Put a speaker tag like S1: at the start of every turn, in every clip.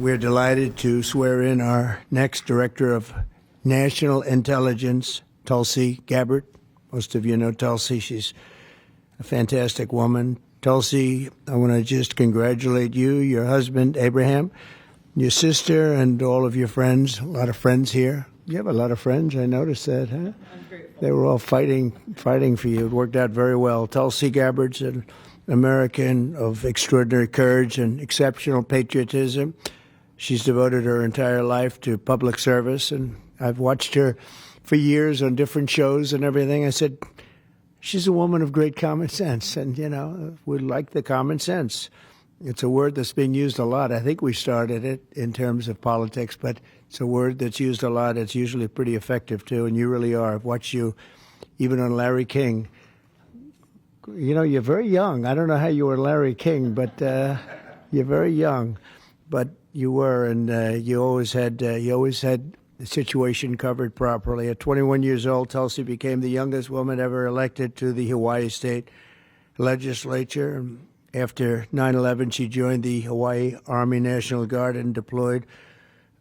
S1: We're delighted to swear in our next Director of National Intelligence, Tulsi Gabbard. Most of you know Tulsi. She's a fantastic woman. Tulsi, I want to just congratulate you, your husband, Abraham, your sister, and all of your friends. A lot of friends here. You have a lot of friends. I noticed that, huh?
S2: I'm grateful.
S1: They were all fighting for you. It worked out very well. Tulsi Gabbard's an American of extraordinary courage and exceptional patriotism. She's devoted her entire life to public service, and I've watched her for years on different shows and everything. I said, she's a woman of great common sense, and, you know, we like the common sense. It's a word that's being used a lot. I think we started it in terms of politics, but it's a word that's used a lot. It's usually pretty effective, too, and you really are. I've watched you even on Larry King. You know, you're very young. I don't know how you were Larry King, but you're very young. But you were, and you always had the situation covered properly. At 21 years old, Tulsi became the youngest woman ever elected to the Hawaii State Legislature. After 9/11, she joined the Hawaii Army National Guard and deployed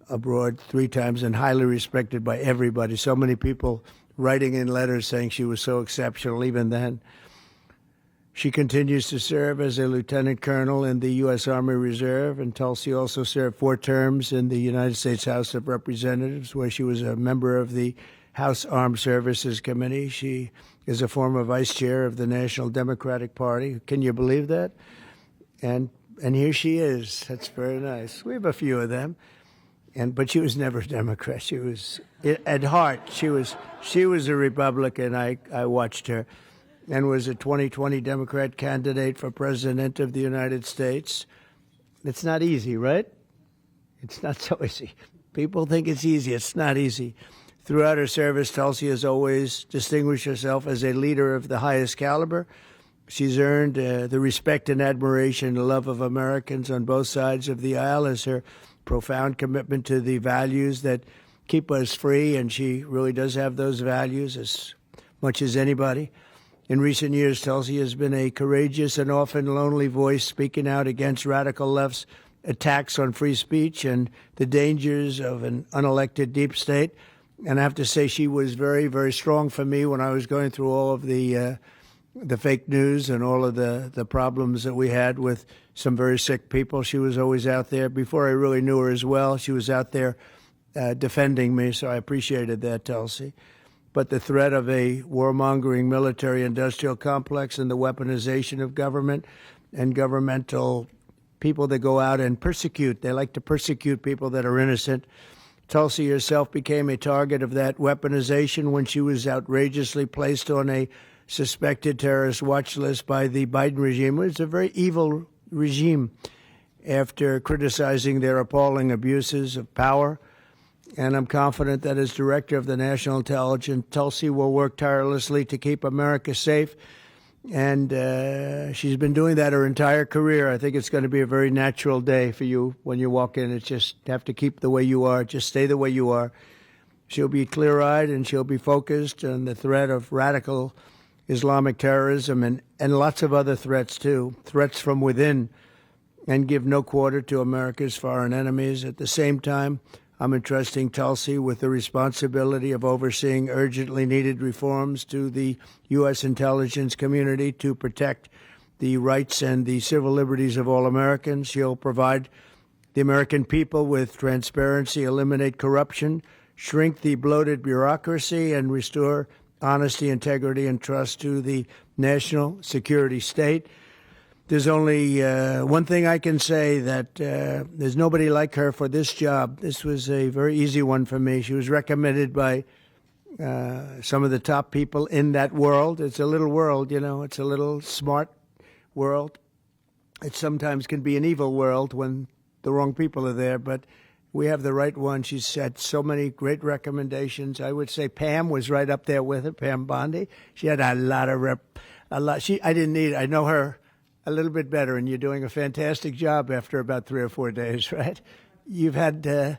S1: abroad 3 times, and highly respected by everybody. So many people writing in letters saying she was so exceptional even then. She continues to serve as a lieutenant colonel in the U.S. Army Reserve, and Tulsi also served 4 terms in the United States House of Representatives, where she was a member of the House Armed Services Committee. She is a former vice chair of the National Democratic Party. Can you believe that? And here she is. That's very nice. We have a few of them. But she was never a Democrat. She was, at heart, she was a Republican. I watched her. And was a 2020 Democrat candidate for President of the United States. It's not easy, right? It's not so easy. People think it's easy. It's not easy. Throughout her service, Tulsi has always distinguished herself as a leader of the highest caliber. She's earned the respect and admiration and love of Americans on both sides of the aisle as her profound commitment to the values that keep us free, and she really does have those values as much as anybody. In recent years, Tulsi has been a courageous and often lonely voice speaking out against radical left's attacks on free speech and the dangers of an unelected deep state. And I have to say she was very, very strong for me when I was going through all of the fake news and all of the problems that we had with some very sick people. She was always out there. Before I really knew her as well, she was out there defending me, so I appreciated that, Tulsi. But the threat of a warmongering military-industrial complex and the weaponization of government and governmental people that go out and persecute. They like to persecute people that are innocent. Tulsi herself became a target of that weaponization when she was outrageously placed on a suspected terrorist watch list by the Biden regime. It's a very evil regime after criticizing their appalling abuses of power. And I'm confident that as Director of the National Intelligence, Tulsi will work tirelessly to keep America safe. And she's been doing that her entire career. I think it's going to be a very natural day for you when you walk in. It's just have to keep the way you are. Just stay the way you are. She'll be clear-eyed and she'll be focused on the threat of radical Islamic terrorism and lots of other threats, too, threats from within, and give no quarter to America's foreign enemies. At the same time, I'm entrusting Tulsi with the responsibility of overseeing urgently needed reforms to the U.S. intelligence community to protect the rights and the civil liberties of all Americans. She'll provide the American people with transparency, eliminate corruption, shrink the bloated bureaucracy, and restore honesty, integrity, and trust to the national security state. There's only one thing I can say, that there's nobody like her for this job. This was a very easy one for me. She was recommended by some of the top people in that world. It's a little world, you know. It's a little smart world. It sometimes can be an evil world when the wrong people are there, but we have the right one. She's had so many great recommendations. I would say Pam was right up there with her, Pam Bondi. She had a lot. I know her a little bit better, and you're doing a fantastic job after about 3 or 4 days, right? You've had a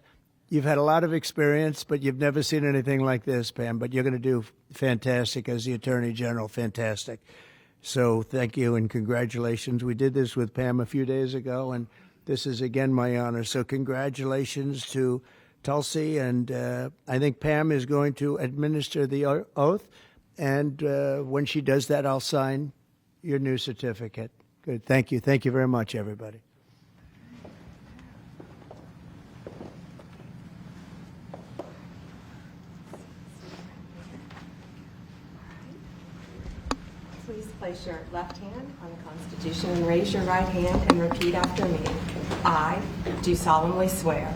S1: lot of experience, but you've never seen anything like this, Pam. But you're going to do fantastic as the Attorney General, fantastic. So thank you and congratulations. We did this with Pam a few days ago, and This is again my honor. So congratulations to Tulsi, and I think Pam is going to administer the oath, and when she does that, I'll sign your new certificate. Good. Thank you. Thank you very much, everybody.
S2: Please place your left hand on the Constitution and raise your right hand and repeat after me. I do solemnly swear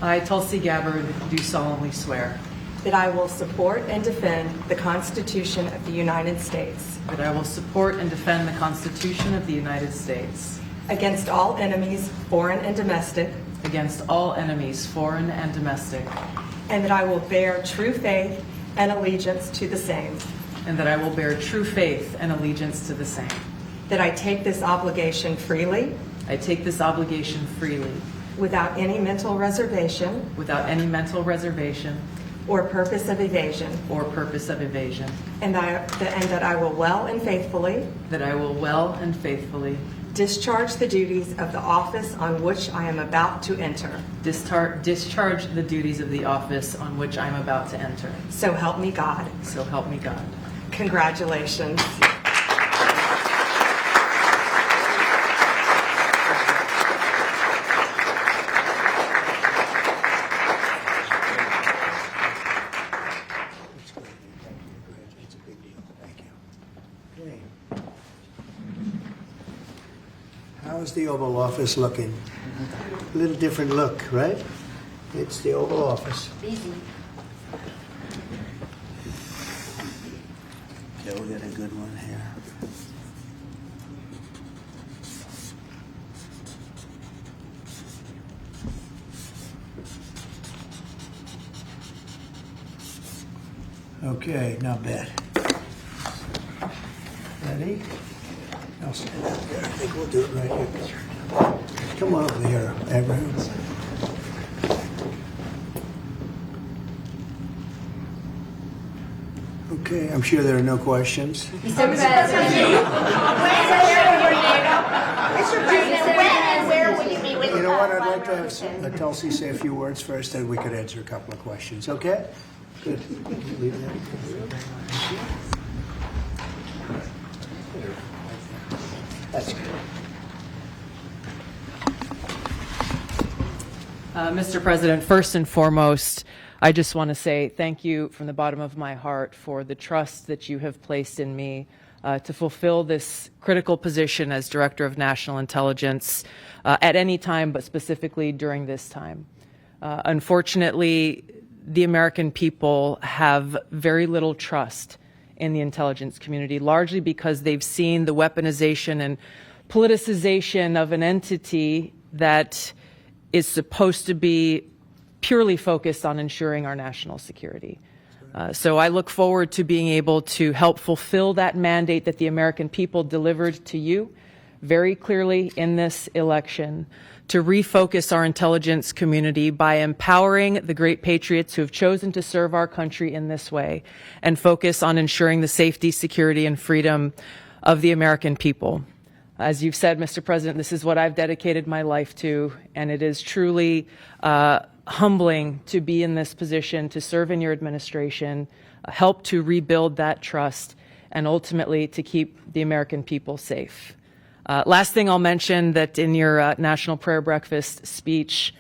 S3: I, Tulsi Gabbard, do solemnly swear
S2: that I will support and defend the Constitution of the United States
S3: that I will support and defend the Constitution of the United States
S2: against all enemies, foreign and domestic,
S3: against all enemies, foreign and domestic,
S2: and that I will bear true faith and allegiance to the same,
S3: and that I will bear true faith and allegiance to the same.
S2: that I take this obligation freely
S3: I take this obligation freely,
S2: without any mental reservation
S3: without any mental reservation
S2: or purpose of evasion,
S3: or purpose of evasion,
S2: and that I will well and faithfully
S3: that I will well and faithfully
S2: discharge the duties of the office on which I am about to enter.
S3: discharge the duties of the office on which I am about to enter.
S2: So help me God.
S3: So help me God.
S2: Congratulations.
S1: It's a big deal. Thank you. Okay. How's the Oval Office looking? A little different look, right? It's the Oval Office.
S4: Easy.
S1: Okay, we'll get a good one here. Okay, not bad. Ready? I'll stand up there. I think we'll do it right here. Come on over here, Abraham. Okay, I'm sure there are no questions.
S4: Mr. President, when and where will you be with
S1: You know what? I'd like to have Tulsi say a few words first, then we could answer a couple of questions. Okay? Good. Leave that. That's good.
S3: Mr. President, first and foremost, I just want to say thank you from the bottom of my heart for the trust that you have placed in me to fulfill this critical position as Director of National Intelligence at any time, but specifically during this time. Unfortunately, the American people have very little trust in the intelligence community, largely because they've seen the weaponization and politicization of an entity that is supposed to be purely focused on ensuring our national security. So I look forward to being able to help fulfill that mandate that the American people delivered to you very clearly in this election, to refocus our intelligence community by empowering the great patriots who have chosen to serve our country in this way and focus on ensuring the safety, security, and freedom of the American people. As you've said, Mr. President, this is what I've dedicated my life to, and it is truly humbling to be in this position, to serve in your administration, help to rebuild that trust, and ultimately to keep the American people safe. Last thing I'll mention, that in your National Prayer Breakfast speech,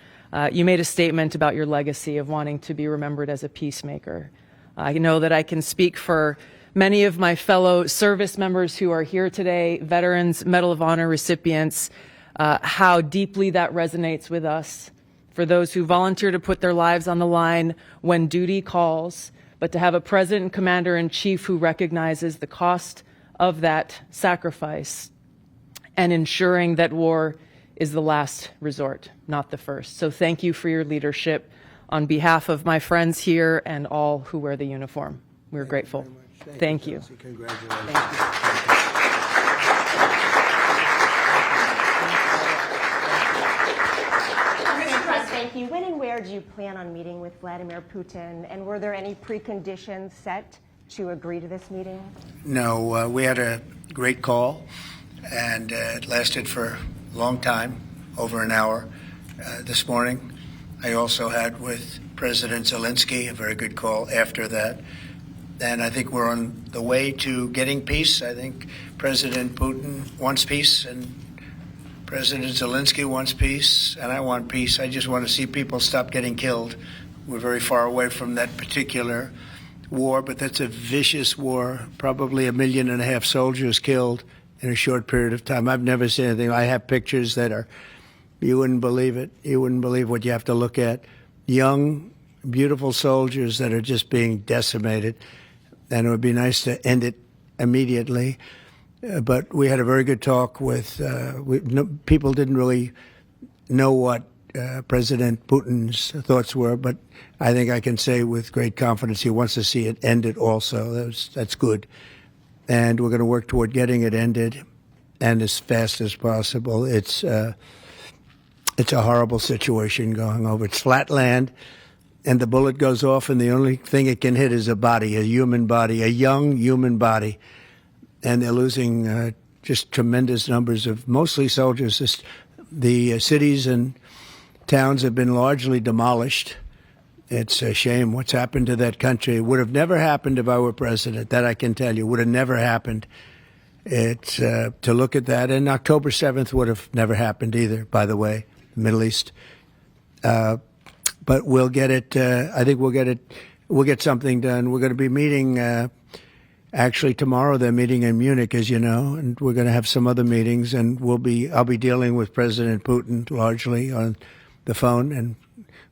S3: you made a statement about your legacy of wanting to be remembered as a peacemaker. I know that I can speak for many of my fellow service members who are here today, veterans, Medal of Honor recipients, how deeply that resonates with us. For those who volunteer to put their lives on the line when duty calls, but to have a President and Commander-in-Chief who recognizes the cost of that sacrifice and ensuring that war is the last resort, not the first. So thank you for your leadership on behalf of my friends here and all who wear the uniform. We're grateful. Thank you.
S1: Congratulations.
S3: Thank you.
S4: Thank you. When and where do you plan on meeting with Vladimir Putin? And were there any preconditions set to agree to this meeting?
S1: No, we had a great call, and it lasted for a long time. over an hour this morning. I also had with President Zelensky a very good call after that. And I think we're on the way to getting peace. I think President Putin wants peace, and President Zelensky wants peace, and I want peace. I just want to see people stop getting killed. We're very far away from that particular war, but that's a vicious war. Probably 1.5 million soldiers killed in a short period of time. I've never seen anything. I have pictures that are, you wouldn't believe it. You wouldn't believe what you have to look at. Young, beautiful soldiers that are just being decimated. And it would be nice to end it immediately. But we had a very good talk with, people didn't really know what President Putin's thoughts were, but I think I can say with great confidence he wants to see it ended also. That's good. And we're going to work toward getting it ended, and as fast as possible. It's a horrible situation going over. It's flat land, and the bullet goes off, and the only thing it can hit is a body, a human body, a young human body. And they're losing just tremendous numbers of mostly soldiers. The cities and towns have been largely demolished. It's a shame what's happened to that country. It would have never happened if I were president. That I can tell you. Would have never happened. It's to look at that. And October 7th would have never happened either, by the way, the Middle East. But we'll get it. I think we'll get it. We'll get something done. We're going to be meeting. Actually, tomorrow they're meeting in Munich, as you know, and we're going to have some other meetings. And I'll be dealing with President Putin largely on the phone, and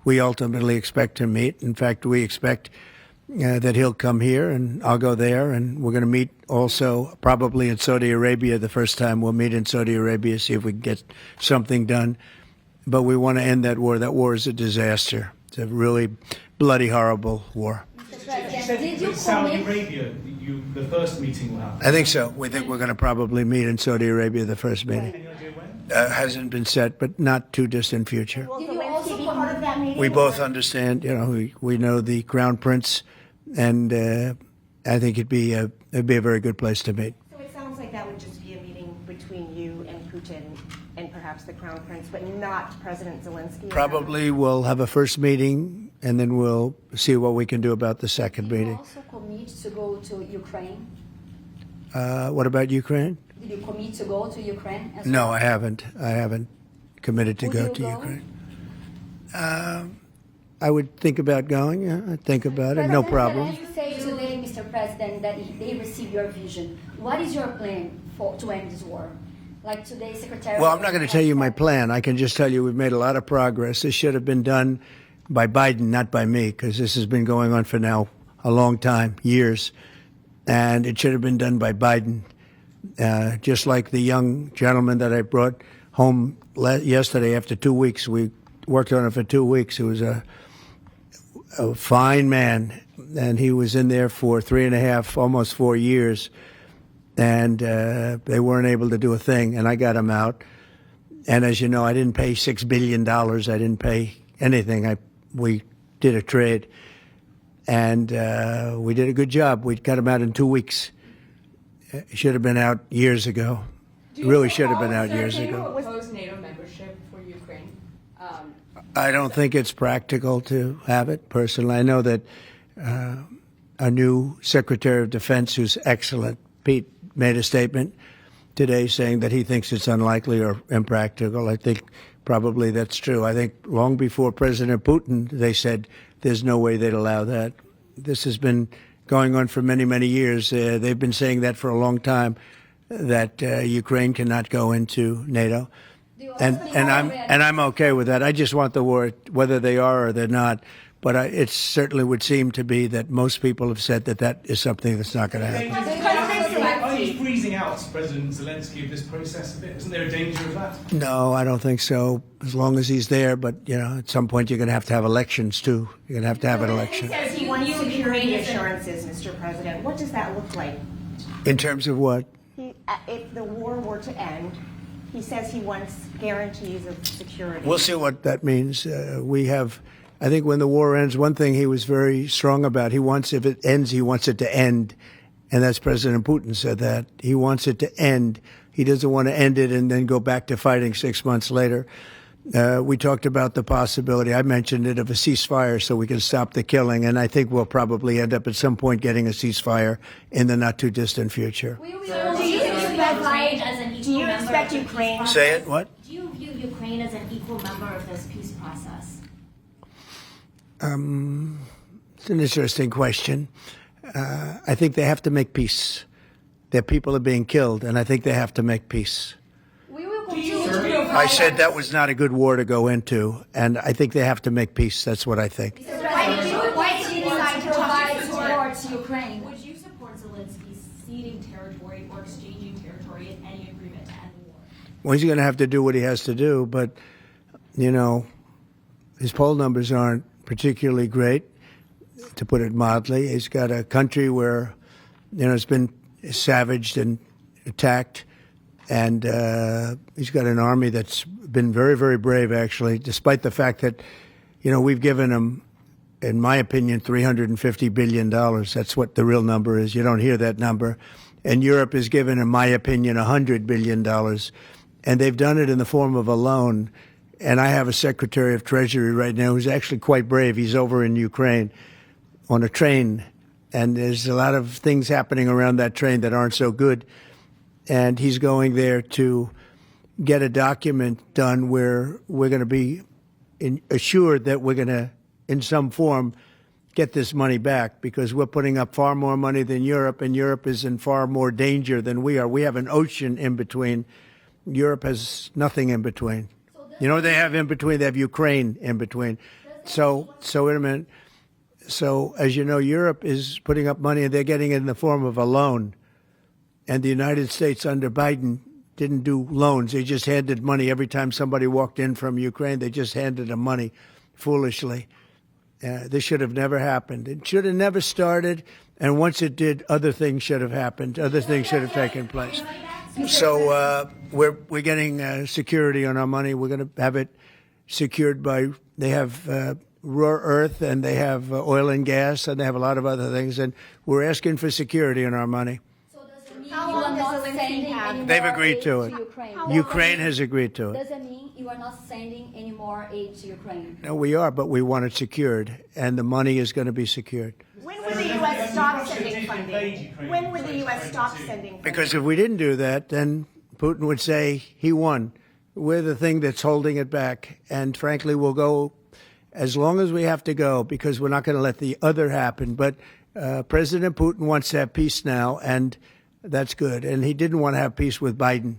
S1: we ultimately expect to meet. In fact, we expect that he'll come here, and I'll go there, and we're going to meet also probably in Saudi Arabia. The first time we'll meet in Saudi Arabia, see if we can get something done. But we want to end that war. That war is a disaster. It's a really bloody, horrible war.
S5: Did you Saudi Arabia, the first meeting will happen?
S1: I think so. We think we're going to probably meet in Saudi Arabia, the first meeting.
S5: Any idea when?
S1: Hasn't been set, but not too distant future.
S4: Will Zelensky be part of that meeting?
S1: We both understand, we know the Crown Prince, and I think it'd be a very good place to meet.
S4: So it sounds like that would just be a meeting between you and Putin and perhaps the Crown Prince, but not President Zelensky?
S1: Probably we'll have a first meeting, and then we'll see what we can do about the second
S6: Did you
S1: meeting.
S6: also commit to go to Ukraine?
S1: What about Ukraine?
S6: Did you commit to go to Ukraine as
S1: No,
S6: well?
S1: I haven't. I haven't committed to
S6: Would
S1: go
S6: you
S1: to
S6: go?
S1: Ukraine. I would think about going. Yeah, I'd think about it. No
S6: President
S1: problem.
S6: Zelensky say today, Mr. President, that they receive your vision. What is your plan to end this war? Like today, Secretary.
S1: Well, I'm not going to tell you my plan. I can just tell you we've made a lot of progress. This should have been done by Biden, not by me, because this has been going on for now a long time, years. And it should have been done by Biden. Just like the young gentleman that I brought home yesterday after 2 weeks. We worked on it for 2 weeks. He was a fine man, and he was in there for 3.5, almost 4 years. And they weren't able to do a thing, and I got him out. And as you know, I didn't pay $6 billion. I didn't pay anything. We did a trade, and we did a good job. We got him out in 2 weeks. He should have been out years ago. Really should have been out years ago.
S2: Propose NATO membership for Ukraine.
S1: I don't think it's practical to have it, personally. I know that a new Secretary of Defense, who's excellent, Pete, made a statement today saying that he thinks it's unlikely or impractical. I think probably that's true. I think long before President Putin, they said there's no way they'd allow that. This has been going on for many, many years. They've been saying that for a long time, that Ukraine cannot go into NATO. And I'm okay with that. I just want the war, whether they are or they're not. But it certainly would seem to be that most people have said that is something that's not going to happen.
S5: Are you freezing out President Zelensky of this process a bit? Isn't there a danger of that?
S1: No, I don't think so, as long as he's there. But, at some point you're going to have elections, too. You're going to have an election.
S4: He says he wants security assurances, Mr. President. What does that look like?
S1: In terms of what?
S4: If the war were to end, he says he wants guarantees of security.
S1: We'll see what that means. I think when the war ends, one thing he was very strong about, if it ends, he wants it to end. And that's President Putin said that. He wants it to end he doesn't want to end it and then go back to fighting 6 months later. We talked about the possibility, I mentioned it, of a ceasefire so we can stop the killing, and I think we'll probably end up at some point getting a ceasefire in the not-too-distant future.
S6: Do you expect Ukraine as an equal member of
S4: Ukraine?
S1: Say it, what?
S6: Do you view Ukraine as an equal member of this peace process?
S1: It's an interesting question. I think they have to make peace. Their people are being killed, and I think they have to make peace.
S6: We will continue to provide.
S1: I said that was not a good war to go into, and I think they have to make peace. That's what I think.
S6: Why did you decide to provide support to Ukraine?
S7: Would you support Zelensky ceding territory or exchanging territory in any agreement to end the war?
S1: Well, he's going to have to do what he has to do, but, you know, his poll numbers aren't particularly great, to put it mildly. He's got a country where, you know, it's been savaged and attacked, and he's got an army that's been very, very brave, actually, despite the fact that, you know, we've given him, in my opinion, $350 billion. That's what the real number is. You don't hear that number. And Europe has given, in my opinion, $100 billion. And they've done it in the form of a loan. And I have a Secretary of Treasury right now who's actually quite brave. He's over in Ukraine on a train. And there's a lot of things happening around that train that aren't so good. And he's going there to get a document done where we're going to be assured that we're going to, in some form, get this money back, because we're putting up far more money than Europe, and Europe is in far more danger than we are. We have an ocean in between. Europe has nothing in between. You know what they have in between? They have Ukraine in between. So wait a minute. So, as you know, Europe is putting up money, and they're getting it in the form of a loan. And the United States under Biden didn't do loans. They just handed money every time somebody walked in from Ukraine. They just handed them money foolishly. This should have never happened. It should have never started. And once it did, other things should have happened. Other things should have taken place. So we're getting security on our money. We're going to have it secured by, they have rare earth, and they have oil and gas, and they have a lot of other things. And we're asking for security on our money.
S6: How long does Zelensky have?
S1: They've agreed to it. Ukraine has agreed to it.
S6: Does that mean you are not sending any more aid to Ukraine?
S1: No, we are, but we want it secured, and the money is going to be secured.
S4: When would the U.S. stop sending funding? When would the U.S. stop sending funding?
S1: Because if we didn't do that, then Putin would say he won. We're the thing that's holding it back, and frankly, we'll go as long as we have to go, because we're not going to let the other happen. But President Putin wants to have peace now, and that's good. And he didn't want to have peace with Biden.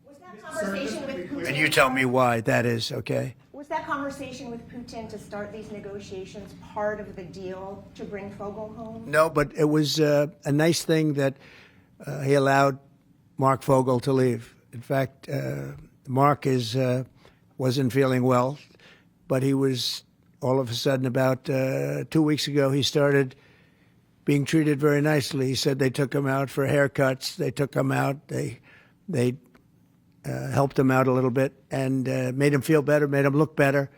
S4: Was that conversation with Putin?
S1: And you tell me why that is, okay?
S4: Was that conversation with Putin to start these negotiations part of the deal to bring Fogel home?
S1: No, but it was a nice thing that he allowed Mark Fogel to leave. In fact, Mark wasn't feeling well, but he was, all of a sudden, about 2 weeks ago, he started being treated very nicely. He said they took him out for haircuts. They took him out. They helped him out a little bit and made him feel better, made him look better.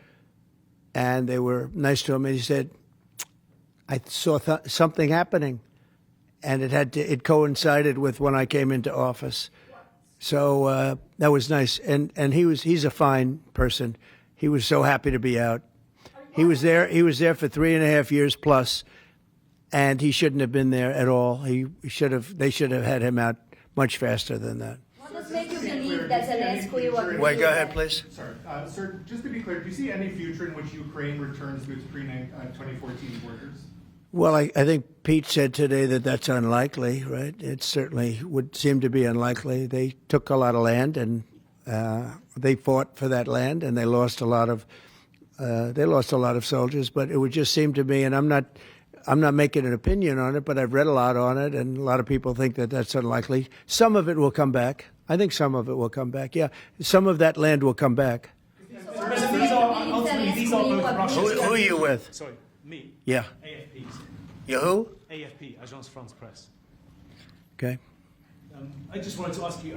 S1: And they were nice to him. And he said, I saw something happening. And it coincided with when I came into office. So that was nice. And he's a fine person. He was so happy to be out. He was there for 3.5 years plus. And he shouldn't have been there at all. They should have had him out much faster than that.
S6: What does make you believe that Zelensky will agree?
S1: Wait, go ahead, please.
S8: Sorry, sir, just to be clear, do you see any future in which Ukraine returns to its pre-2014 borders?
S1: Well, I think Pete said today that that's unlikely, right? It certainly would seem to be unlikely. They took a lot of land, and they fought for that land, and they lost a lot of soldiers. But it would just seem to me, and I'm not making an opinion on it, but I've read a lot on it, and a lot of people think that that's unlikely. Some of it will come back. I think some of it will come back. Yeah, some of that land will come back.
S5: These are both Russian.
S1: Who are you with?
S5: Sorry, me.
S1: Yeah.
S5: AFP.
S1: You who?
S5: AFP, Agence France Presse.
S1: Okay.
S5: I just wanted to ask you,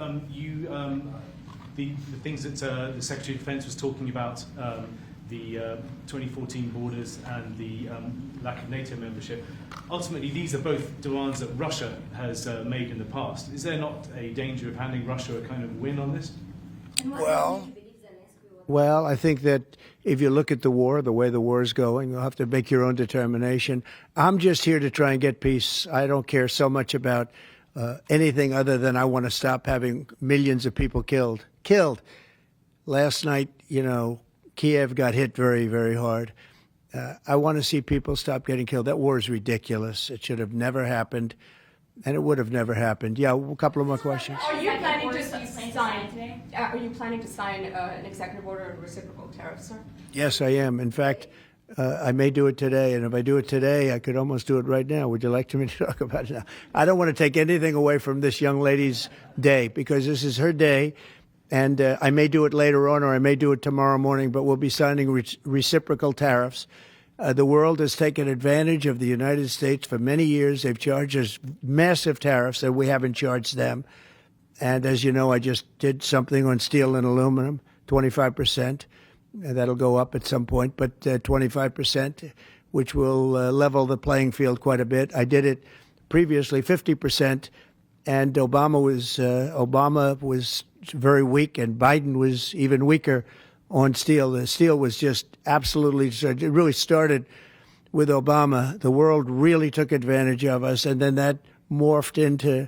S5: the things that the Secretary of Defense was talking about the 2014 borders and the lack of NATO membership. Ultimately, these are both demands that Russia has made in the past. Is there not a danger of handing Russia a kind of win on this?
S6: And what
S1: Well-
S6: do you believe Zelensky will
S1: Well, I think that if you look at the war, the way the war is going, you'll have to make your own determination. I'm just here to try and get peace. I don't care so much about anything other than I want to stop having millions of people killed. Last night, Kiev got hit very, very hard. I want to see people stop getting killed. That war is ridiculous. It should have never happened, and it would have never happened. Yeah, a couple of more questions.
S7: Are you planning to
S2: sign
S7: today?
S2: Are you planning to sign an executive order on reciprocal tariffs, sir?
S1: Yes, I am. In fact, I may do it today, and if I do it today, I could almost do it right now. Would you like me to talk about it now? I don't want to take anything away from this young lady's day, because this is her day, and I may do it later on, or I may do it tomorrow morning, but we'll be signing reciprocal tariffs. The world has taken advantage of the United States for many years. They've charged us massive tariffs, and we haven't charged them. And as you know, I just did something on steel and aluminum, 25%. That'll go up at some point, but 25%, which will level the playing field quite a bit. I did it previously 50%, and Obama was very weak, and Biden was even weaker on steel. The steel was just absolutely, it really started with Obama. The world really took advantage of us, and then that morphed into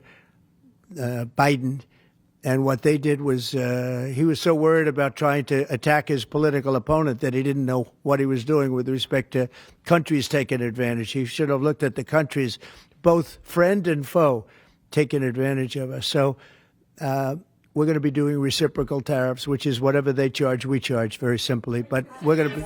S1: Biden. And what they did was he was so worried about trying to attack his political opponent that he didn't know what he was doing with respect to countries taking advantage. He should have looked at the countries, both friend and foe, taking advantage of us. So we're going to be doing reciprocal tariffs, which is whatever they charge, we charge, very simply. But we're going to be...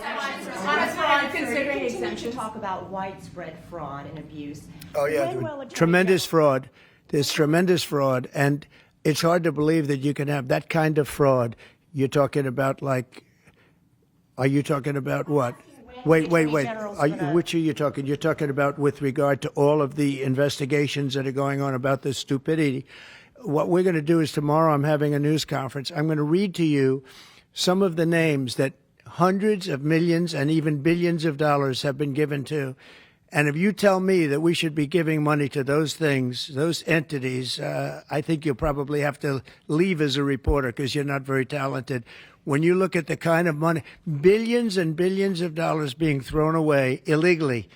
S4: Considering exemption, talk about widespread fraud and abuse.
S1: Oh, yeah,
S4: When will Attorney
S1: tremendous fraud. There's tremendous fraud. And it's hard to believe that you can have that kind of fraud. You're talking about are you talking about what? Wait. Which are you talking? You're talking about with regard to all of the investigations that are going on about this stupidity. What we're going to do is tomorrow I'm having a news conference. I'm going to read to you some of the names that hundreds of millions and even billions of dollars have been given to. And if you tell me that we should be giving money to those things, those entities, I think you'll probably have to leave as a reporter because you're not very talented. When you look at the kind of money, billions and billions of dollars being thrown away illegally,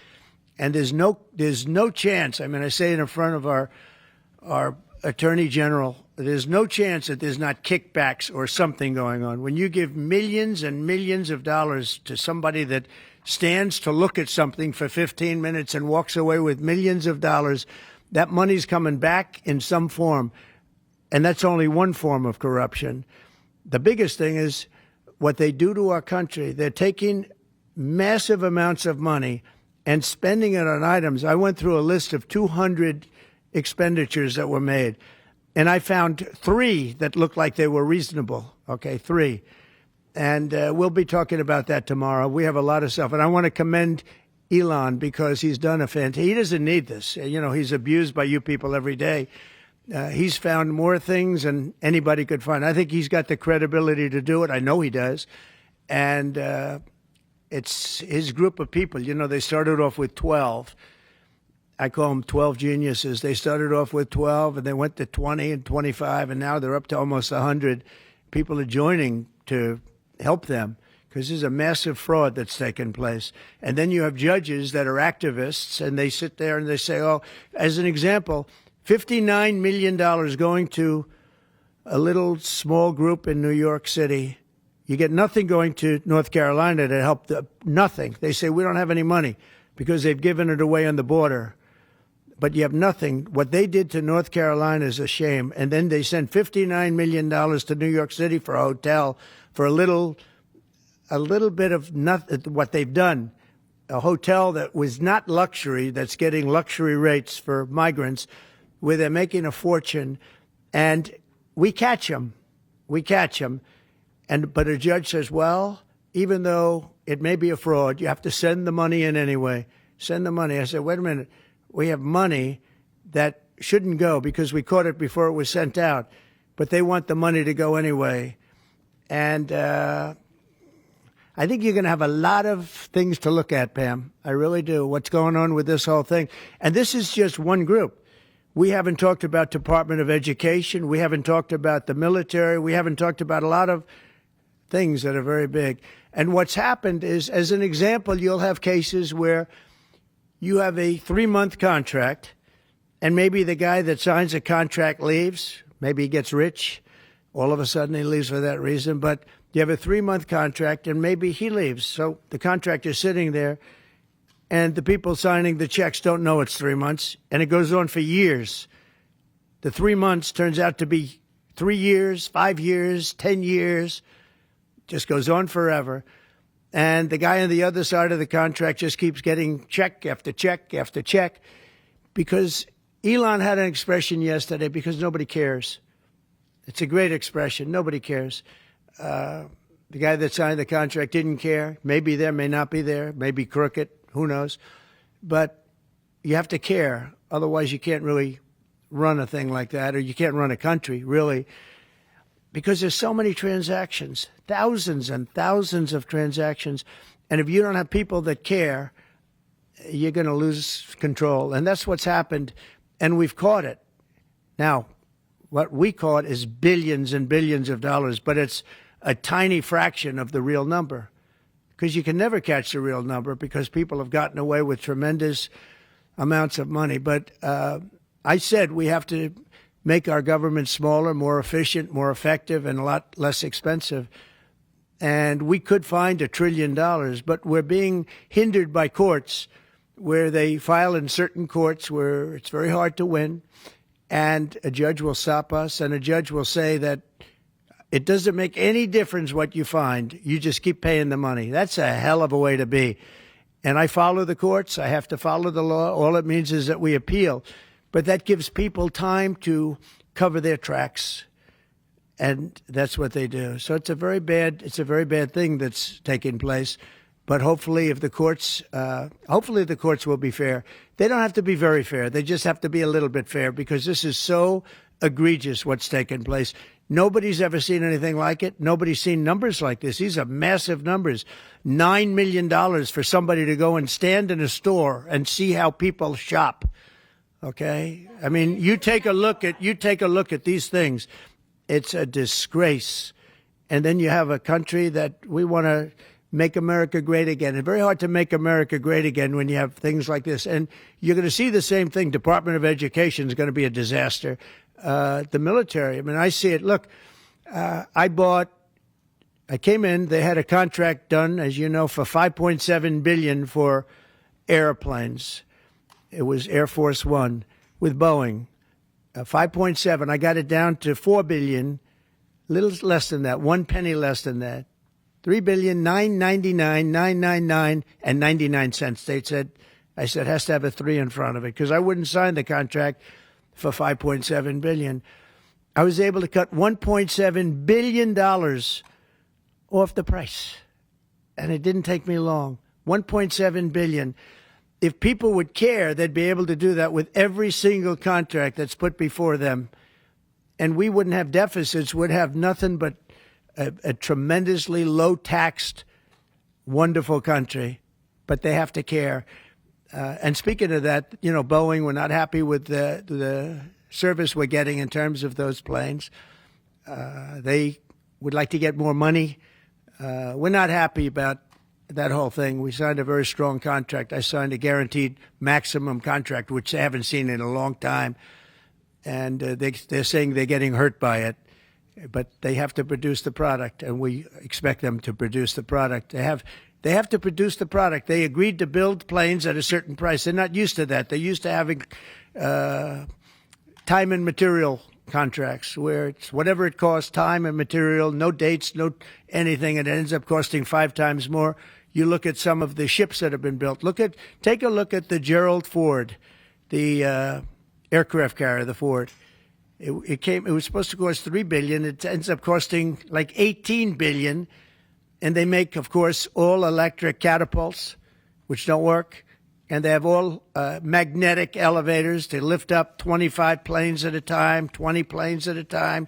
S1: and there's no chance. I mean, I say it in front of our Attorney General, there's no chance that there's not kickbacks or something going on. When you give millions and millions of dollars to somebody that stands to look at something for 15 minutes and walks away with millions of dollars, that money's coming back in some form. And that's only one form of corruption. The biggest thing is what they do to our country. They're taking massive amounts of money and spending it on items. I went through a list of 200 expenditures that were made, and I found 3 that looked like they were reasonable. Okay, 3. And we'll be talking about that tomorrow. We have a lot of stuff. And I want to commend Elon because he's done he doesn't need this. He's abused by you people every day. He's found more things than anybody could find. I think he's got the credibility to do it. I know he does. And it's his group of people. They started off with 12. I call them 12 geniuses. They started off with 12, and they went to 20 and 25, and now they're up to almost 100. People are joining to help them because there's a massive fraud that's taken place. And then you have judges that are activists, and they sit there and they say, as an example, $59 million going to a little small group in New York City. You get nothing going to North Carolina to help nothing. They say, we don't have any money because they've given it away on the border. But you have nothing. What they did to North Carolina is a shame. And then they sent $59 million to New York City for a hotel for a little bit of nothing. What they've done, a hotel that was not luxury, that's getting luxury rates for migrants, where they're making a fortune, and we catch them. But a judge says, well, even though it may be a fraud, you have to send the money in anyway. Send the money. I said, wait a minute. We have money that shouldn't go because we caught it before it was sent out, but they want the money to go anyway. And I think you're going to have a lot of things to look at, Pam. I really do. What's going on with this whole thing? And this is just one group. We haven't talked about Department of Education. We haven't talked about the military. We haven't talked about a lot of things that are very big. And what's happened is, as an example, you'll have cases where you have a 3-month contract, and maybe the guy that signs a contract leaves. Maybe he gets rich. All of a sudden he leaves for that reason. But you have a 3-month contract, and maybe he leaves. So the contract is sitting there, and the people signing the checks don't know it's 3 months, and it goes on for years. The 3 months turns out to be 3 years, 5 years, 10 years, just goes on forever. And the guy on the other side of the contract just keeps getting check after check after check, because Elon had an expression yesterday, because nobody cares. It's a great expression. Nobody cares. The guy that signed the contract didn't care. Maybe there, may not be there, maybe crooked, who knows. But you have to care. Otherwise, you can't really run a thing like that, or you can't run a country, really, because there's so many transactions, thousands and thousands of transactions. And if you don't have people that care, you're going to lose control. And that's what's happened, and we've caught it. Now, what we caught is billions and billions of dollars, but it's a tiny fraction of the real number, because you can never catch the real number, because people have gotten away with tremendous amounts of money. But I said we have to make our government smaller, more efficient, more effective, and a lot less expensive. And we could find $1 trillion, but we're being hindered by courts where they file in certain courts where it's very hard to win. And a judge will stop us, and a judge will say that it doesn't make any difference what you find. You just keep paying the money. That's a hell of a way to be. And I follow the courts. I have to follow the law. All it means is that we appeal. But that gives people time to cover their tracks. And that's what they do. So it's a very bad thing that's taking place. But hopefully, if the courts, hopefully the courts will be fair. They don't have to be very fair. They just have to be a little bit fair, because this is so egregious what's taken place. Nobody's ever seen anything like it. Nobody's seen numbers like this. These are massive numbers. $9 million for somebody to go and stand in a store and see how people shop. Okay? I mean, you take a look at these things. It's a disgrace. And then you have a country that we want to make America great again. It's very hard to make America great again when you have things like this. And you're going to see the same thing. Department of Education is going to be a disaster. The military, I mean, I see it. Look, I came in, they had a contract done, as you know, for $5.7 billion for airplanes. It was Air Force One with Boeing. 5.7. I got it down to $4 billion, little less than that, 1 penny less than that. $3,999,999 and 99 cents. I said, it has to have a 3 in front of it, because I wouldn't sign the contract for $5.7 billion. I was able to cut $1.7 billion off the price, and it didn't take me long. $1.7 billion. If people would care, they'd be able to do that with every single contract that's put before them, and we wouldn't have deficits. We'd have nothing but a tremendously low-taxed, wonderful country. But they have to care. And speaking of that, you know, Boeing, we're not happy with the service we're getting in terms of those planes. They would like to get more money. We're not happy about that whole thing. We signed a very strong contract. I signed a guaranteed maximum contract, which they haven't seen in a long time. And they're saying they're getting hurt by it. But they have to produce the product, and we expect them to produce the product. They have to produce the product. They agreed to build planes at a certain price. They're not used to that. They're used to having time and material contracts, where it's whatever it costs, time and material, no dates, no anything, and it ends up costing 5 times more. You look at some of the ships that have been built. Take a look at the Gerald Ford, the aircraft carrier, the Ford. It was supposed to cost $3 billion. It ends up costing like $18 billion. And they make, of course, all electric catapults, which don't work. And they have all magnetic elevators to lift up 25 planes at a time, 20 planes at a time.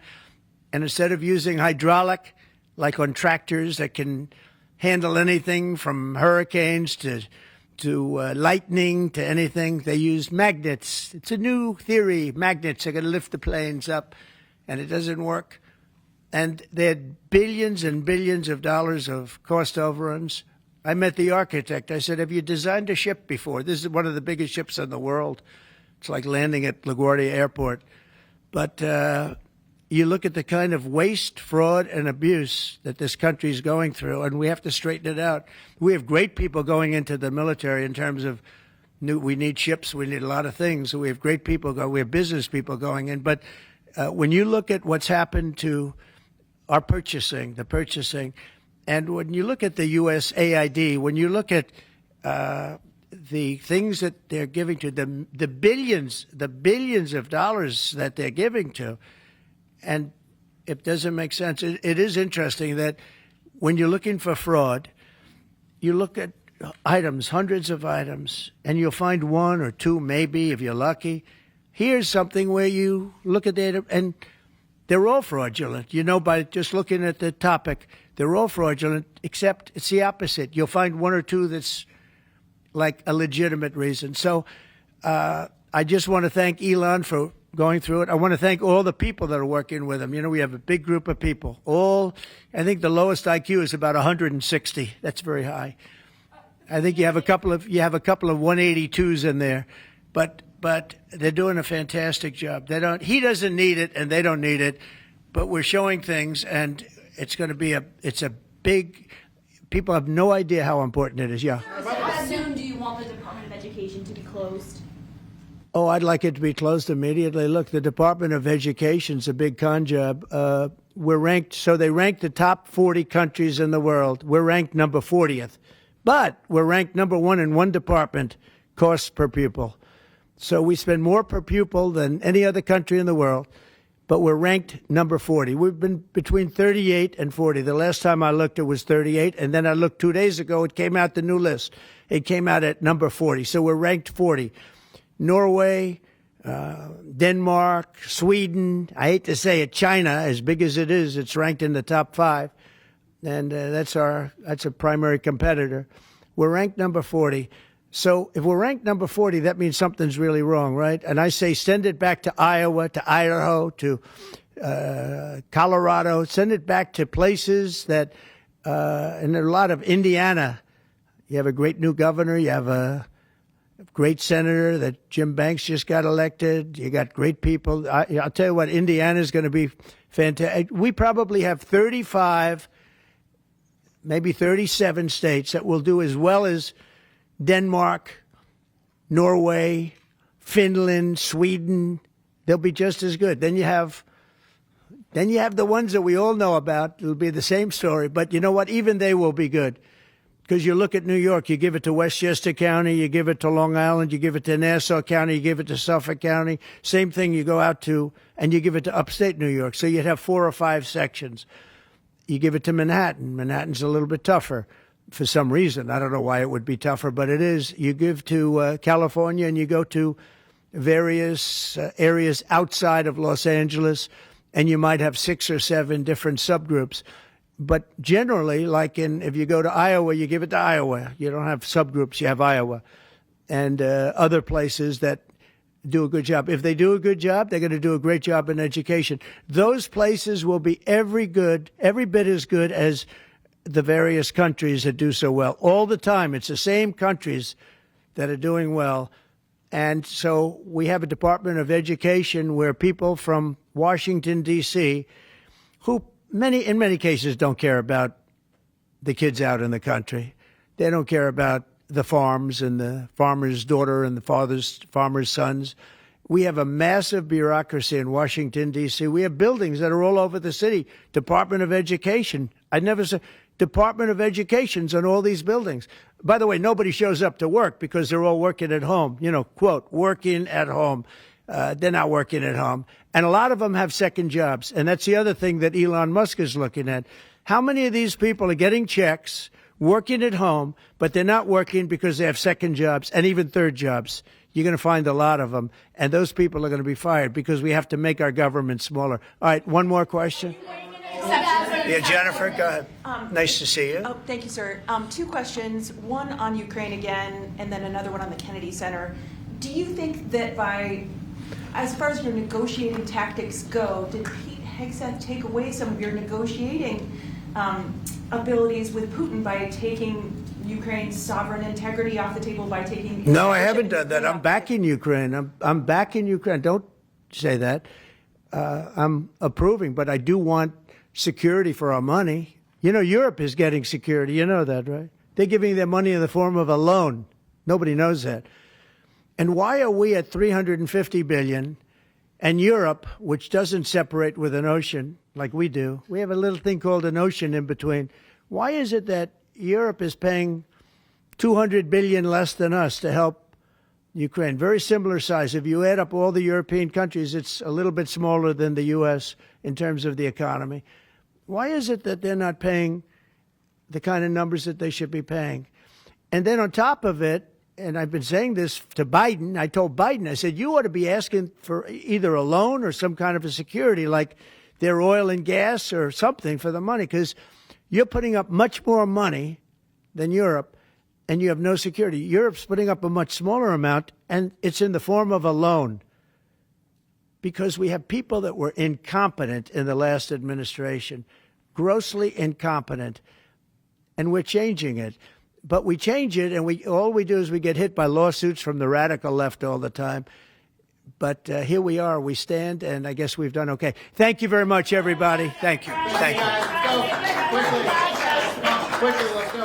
S1: And instead of using hydraulic, like on tractors that can handle anything from hurricanes to lightning to anything. They use magnets. It's a new theory. Magnets are going to lift the planes up, and it doesn't work. And they had billions and billions of dollars of cost overruns. I met the architect. I said, have you designed a ship before? This is one of the biggest ships in the world. It's like landing at LaGuardia Airport. But you look at the kind of waste, fraud, and abuse that this country is going through, and we have to straighten it out. We have great people going into the military in terms of we need ships, we need a lot of things. We have great people we have business people going in. But when you look at what's happened to our purchasing, and when you look at the USAID, when you look at the things that they're giving to them, the billions of dollars that they're giving to, and it doesn't make sense. It is interesting that when you're looking for fraud, you look at items, hundreds of items, and you'll find one or two, maybe, if you're lucky. Here's something where you look at data, and they're all fraudulent. You know, by just looking at the topic, they're all fraudulent, except it's the opposite. You'll find one or two that's like a legitimate reason. So I just want to thank Elon for going through it. I want to thank all the people that are working with him. You know, we have a big group of people. I think the lowest IQ is about 160. That's very high. I think you have a couple of 182s in there, but they're doing a fantastic job. He doesn't need it, and they don't need it, but we're showing things, and it's going to be it's a big. People have no idea how important it is. Yeah.
S7: How soon do you want the Department of Education to be closed?
S1: Oh, I'd like it to be closed immediately. Look, the Department of Education's a big con job. We're ranked, so they rank the top 40 countries in the world. We're ranked number 40th, but we're ranked number 1 in one department, costs per pupil. So we spend more per pupil than any other country in the world, but we're ranked number 40. We've been between 38 and 40. The last time I looked, it was 38, and then I looked 2 days ago. It came out the new list. It came out at number 40, so we're ranked 40. Norway, Denmark, Sweden, I hate to say it, China, as big as it is, it's ranked in the top 5, and that's a primary competitor. We're ranked number 40. So if we're ranked number 40, that means something's really wrong, right? And I say send it back to Iowa, to Idaho, to Colorado. Send it back to places that, and a lot of Indiana. You have a great new governor. You have a great senator that Jim Banks just got elected. You got great people. I'll tell you what, Indiana's going to be fantastic. We probably have 35, maybe 37 states that will do as well as Denmark, Norway, Finland, Sweden. They'll be just as good. Then you have the ones that we all know about. It'll be the same story. But you know what? Even they will be good. Because you look at New York, you give it to Westchester County, you give it to Long Island, you give it to Nassau County, you give it to Suffolk County. Same thing you go out to, and you give it to upstate New York. So you'd have 4 or 5 sections. You give it to Manhattan. Manhattan's a little bit tougher for some reason. I don't know why it would be tougher, but it is. You give to California, and you go to various areas outside of Los Angeles, and you might have 6 or 7 different subgroups. But generally, like if you go to Iowa, you give it to Iowa. You don't have subgroups, you have Iowa. And other places that do a good job. If they do a good job, they're going to do a great job in education. Those places will be every bit as good as the various countries that do so well. All the time, it's the same countries that are doing well. And so we have a Department of Education where people from Washington, D.C., who in many cases don't care about the kids out in the country. They don't care about the farms and the farmer's daughter and the farmer's sons. We have a massive bureaucracy in Washington, D.C. We have buildings that are all over the city. Department of Education. I never said Department of Education's on all these buildings. By the way, nobody shows up to work because they're all working at home. You know, quote, working at home. They're not working at home. And a lot of them have second jobs. And that's the other thing that Elon Musk is looking at. How many of these people are getting checks, working at home, but they're not working because they have second jobs and even third jobs? You're going to find a lot of them. And those people are going to be fired because we have to make our government smaller. All right, one more question. Yeah, Jennifer, go ahead. Nice to see you.
S9: Oh, thank you, sir. Two questions, one on Ukraine again, and then another one on the Kennedy Center. Do you think that as far as your negotiating tactics go, did Pete Hegseth take away some of your negotiating abilities with Putin by taking Ukraine's sovereign integrity off the table, by taking...
S1: No, I haven't done that. I'm backing Ukraine. I'm backing Ukraine. Don't say that. I'm approving, but I do want security for our money. You know, Europe is getting security. You know that, right? They're giving their money in the form of a loan. Nobody knows that. And why are we at 350 billion and Europe, which doesn't separate with an ocean like we do, we have a little thing called an ocean in between. Why is it that Europe is paying 200 billion less than us to help Ukraine? Very similar size. If you add up all the European countries, it's a little bit smaller than the U.S. in terms of the economy. Why is it that they're not paying the kind of numbers that they should be paying? And then on top of it, and I've been saying this to Biden, I told Biden, I said, you ought to be asking for either a loan or some kind of a security, like their oil and gas or something for the money, because you're putting up much more money than Europe, and you have no security. Europe's putting up a much smaller amount, and it's in the form of a loan, because we have people that were incompetent in the last administration, grossly incompetent, and we're changing it. But we change it, and all we do is we get hit by lawsuits from the radical left all the time. But here we are. We stand, and I guess we've done okay. Thank you very much, everybody. Thank you. Thank you.
S8: Quickly, let's go.